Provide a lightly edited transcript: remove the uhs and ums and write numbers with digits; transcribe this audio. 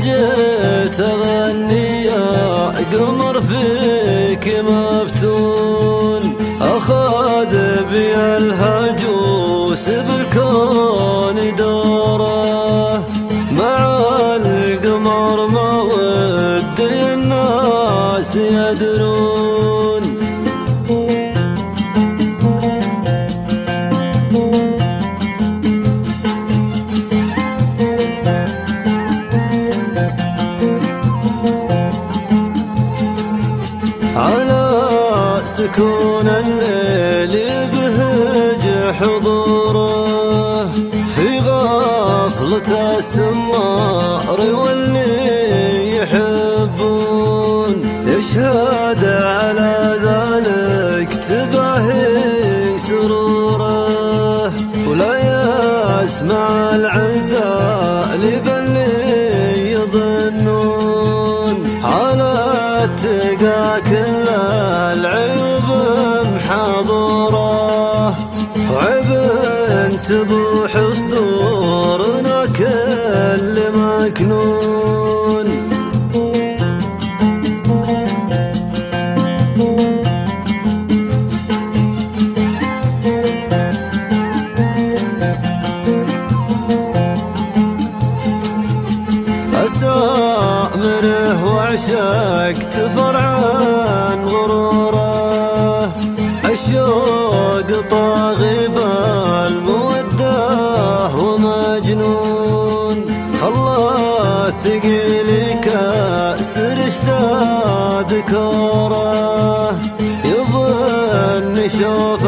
جيت اغني يا قمر فيك مفتون، اخذ بي الهجوس بالكون دوره، مع القمر ما ودي الناس يدرون. على سكون الليل بهج حضوره، في غفلة السمار واللي يحبون، يشهد على ذلك تباهي سروره، ولا يسمع العذال باللي يظنون، على اتقى كل العيوب محاضره، وعيب تبوح صدورنا كل مكنون. أسامره وعشقت فرعا غروره، الشوق طاغي بالمودة ومجنون، خلى الثقيل كأسر اشتاد كوره، يظن شوف